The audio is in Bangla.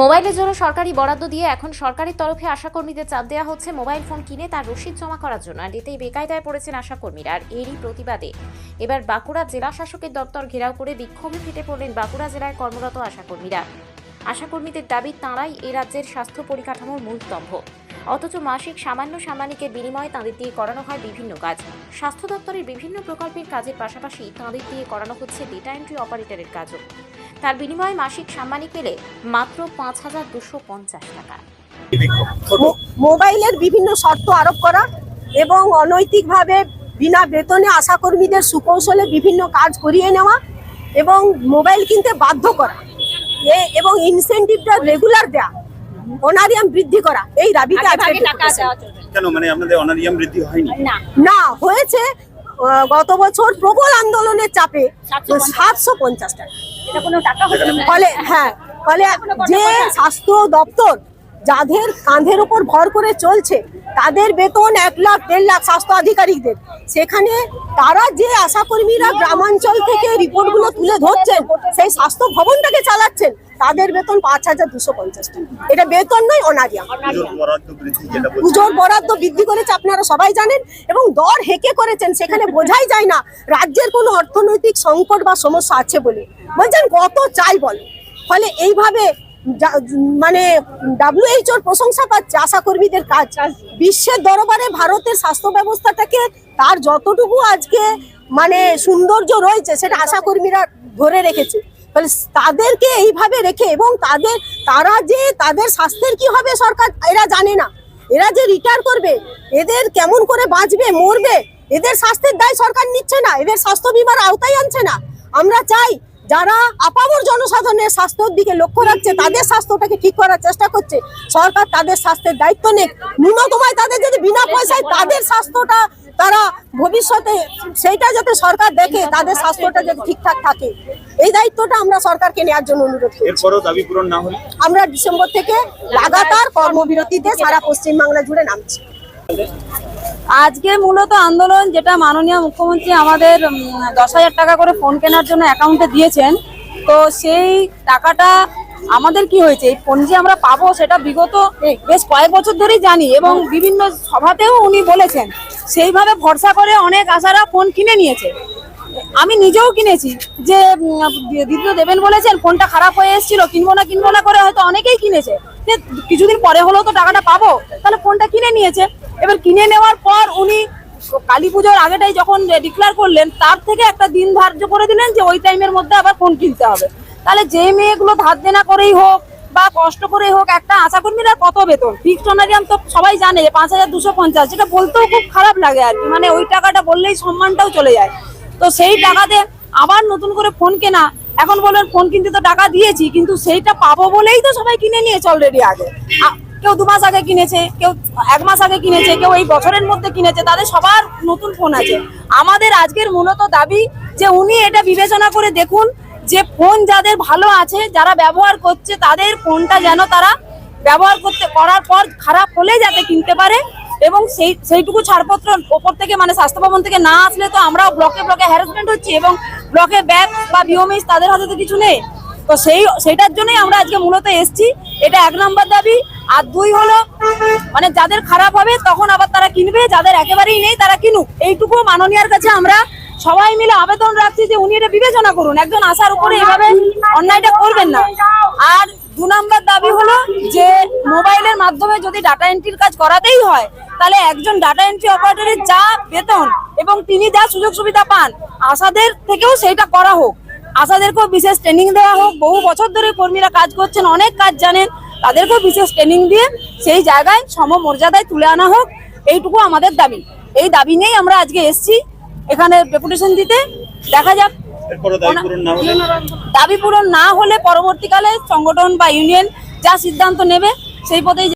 মোবাইলের জন্য সরকারি বরাদ্দ দিয়ে এখন সরকারের তরফে আশাকর্মীদের চাপ দেওয়া হচ্ছে মোবাইল ফোন কিনে তার রসিদ জমা করার জন্য। আর এতেই বেকায়দায় পড়েছেন আশাকর্মীরা। আর এরই প্রতিবাদে এবার বাঁকুড়া জেলা শাসকের দপ্তর ঘেরাও করে বিক্ষোভে ফেটে পড়লেন বাঁকুড়া জেলায় কর্মরত আশাকর্মীরা। আশাকর্মীদের দাবি, তাঁরাই এ রাজ্যের স্বাস্থ্য পরিকাঠামোর মূল স্তম্ভ, অথচ মাসিক সামান্যের বিনিময়ে তাঁদের দিয়ে করানো হয় বিভিন্ন কাজ। স্বাস্থ্য দপ্তরের বিভিন্ন প্রকল্পের কাজের পাশাপাশি তাঁদের দিয়ে করানো হচ্ছে ডেটা এন্ট্রি অপারেটরের কাজও। তার বিনিময়ে মাসিক সাম্মানিক পেলে মাত্র ৫,২৫০ টাকা। মোবাইলের বিভিন্ন শর্ত আরোপ করা এবং অনৈতিকভাবে বিনা বেতনে আশাকর্মীদের সুকৌশলে বিভিন্ন কাজ করিয়ে নেওয়া এবং মোবাইল কিনতে বাধ্য করা এবং ইনসেনটিভটা রেগুলার দেয়া, অনারিয়াম বৃদ্ধি করা, এই দাবিতে আজকে কেন মানে আপনাদের অনারিয়াম বৃদ্ধি হয়নি? না, হয়েছে গত বছর প্রবল আন্দোলনের চাপে 750 টাকা। ফলে যে স্বাস্থ্য দপ্তর যাদের কাঁধের উপর ভর করে চলছে তাদের বেতন 1 লাখ 1.5 লাখ স্বাস্থ্য আধিকারিকদের, সেখানে তারা যে আশাকর্মীরা গ্রামাঞ্চল থেকে রিপোর্টগুলো তুলে ধরছেন, সেই স্বাস্থ্য ভবনটাকে চালাচ্ছেন, তাদের বেতন 5,250 টাকা। এটা বেতন নয়, অনারিয়াম। পুজোর বরাদ্দ বৃদ্ধি করেছে, আপনারা সবাই জানেন, এবং দর হেঁকে করেছেন। সেখানে বোঝাই যায় না রাজ্যের কোনো অর্থনৈতিক সংকট বা সমস্যা আছে বলে। বলছেন কত চাই বলে। ফলে এইভাবে মানে WHO প্রশংসা পাচ্ছে আশাকর্মীদের কাজ। বিশ্বের দরবারে ভারতের স্বাস্থ্য ব্যবস্থাটাকে তার যতটুকু আজকে মানে সৌন্দর্য রয়েছে সেটা আশাকর্মীরা ধরে রেখেছে। ফলে তাদেরকে এইভাবে রেখে এবং তারা যে তাদের স্বাস্থ্যের কি হবে সরকার এরা জানে না। এরা যে রিটায়ার করবে, এদের কেমন করে বাঁচবে, মরবে, এদের স্বাস্থ্যের দায় সরকার নিচ্ছে না, এদের স্বাস্থ্য বীমার আওতায় আনছে না। আমরা চাই যারা আপামর জনসাধারণের স্বাস্থ্যের দিকে লক্ষ্য রাখছে, তাদের স্বাস্থ্যটাকে ঠিক করার চেষ্টা করছে, সরকার তাদের স্বাস্থ্যের দায়িত্ব নেই। ন্যূনতম তাদের যদি বিনা পয়সায় তাদের স্বাস্থ্যটা তারা ভবিষ্যতে সেইটা যাতে সরকার দেখে, তাদের স্বাস্থ্যটা যাতে ঠিকঠাক থাকে, এই দায়িত্বটা আমরা সরকারকে নেওয়ার জন্য অনুরোধ করছি। এরপরও দাবি পূরণ না হলে আমরা ডিসেম্বর থেকে লাগাতার কর্মবিরতিতে সারা পশ্চিমবাংলা জুড়ে নামছি। আজকে মূলত আন্দোলন যেটা মাননীয় মুখ্যমন্ত্রী আমাদের 10,000 টাকা করে ফোন কেনার জন্য অ্যাকাউন্টে দিয়েছেন, তো সেই টাকাটা আমাদের কি হয়েছে, এই ফোন যে আমরা পাবো সেটা বিগত বেশ কয়েক বছর ধরেই জানি এবং বিভিন্ন সভাতেও উনি বলেছেন। সেইভাবে ভরসা করে অনেক আশারা ফোন কিনে নিয়েছে। আমি নিজেও কিনেছি, যে দিদিও দেবেন বলেছেন, ফোনটা খারাপ হয়ে এসেছিল, কিনবো না করে হয়তো অনেকেই কিনেছে, যে কিছুদিন পরে হলেও তো টাকাটা পাবো, তাহলে ফোনটা কিনে নিয়েছে। এবার কিনে নেওয়ার পর উনি কালী পুজোর আগেটাই যখন ডিক্লেয়ার করলেন, তার থেকে একটা দিন ধার্য করে দিলেন যে ওই টাইমের মধ্যে আবার ফোন কিনতে হবে। তাহলে যে মেয়েগুলো ধার দেনা করেই হোক বা কষ্ট করেই হোক, একটা আশাকর্মীরা কত বেতন, ফিক্সড অনারিয়াম তো সবাই জানে 5,250, যেটা বলতেও খুব খারাপ লাগে আর কি, মানে ওই টাকাটা বললেই সম্মানটাও চলে যায়। তো সেই টাকাতে আবার নতুন করে ফোন কেনা, এখন বলবেন ফোন কিনতে তো টাকা দিয়েছি, কিন্তু সেইটা পাবো বলেই তো সবাই কিনে নিয়েছে অলরেডি। আগে কেউ 2 মাস আগে কিনেছে, কেউ 1 মাস আগে কিনেছে, কেউ এই বছরের মধ্যে কিনেছে, তাদের সবার নতুন ফোন আছে। আমাদের আজকের মূলত দাবি যে উনি এটা বিবেচনা করে দেখুন যে ফোন যাদের ভালো আছে, যারা ব্যবহার করছে, তাদের ফোনটা যেন তারা ব্যবহার করার পর খারাপ হলে যাতে কিনতে পারে, এবং সেইটুকু ছাড়পত্র ওপর থেকে মানে স্বাস্থ্য ভবন থেকে না আসলে তো আমরা ব্লকে হ্যারাসমেন্ট হচ্ছি, এবং ব্লকে ব্যাগ বা বিওমিস তাদের হাতে তো কিছু নেই। তো সেইটার জন্যই আমরা আজকে মূলত এসছি। এটা 1 নম্বর দাবি। আর 2 হলো মানে যাদের খারাপ হবে তখন আবার তারা কিনবে, যাদের একেবারেই নেই তারা কিনুক। এইটুকু মাননীয়ার কাছে আমরা সবাই মিলে আবেদন রাখছি যে উনি এটা বিবেচনা করুন, একজন আশার উপরে এভাবে অন্যায়টা করবেন না। আর 2 নম্বর দাবি হলো যে মোবাইলের মাধ্যমে যদি ডাটা এন্ট্রির কাজ করাতেই হয়, তাহলে একজন ডাটা এন্ট্রি অপারেটরের যা বেতন এবং তিনি যা সুযোগ সুবিধা পান, আশাদের থেকেও সেইটা করা হোক। আশাদেরকেও বিশেষ ট্রেনিং দেওয়া হোক। বহু বছর ধরে কর্মীরা কাজ করছেন, অনেক কাজ জানেন, তাদেরকেও বিশেষ ট্রেনিং দিয়ে সেই জায়গায় সমমর্যাদায় তুলে আনা হোক। এইটুকু আমাদের দাবি। এই দাবি নিয়েই আমরা আজকে এসছি এখানে ডেপুটেশন দিতে। দেখা যাক, দাবি পূরণ না হলে পরবর্তীকালে সংগঠন বা ইউনিয়ন যা সিদ্ধান্ত নেবে সেই পথেই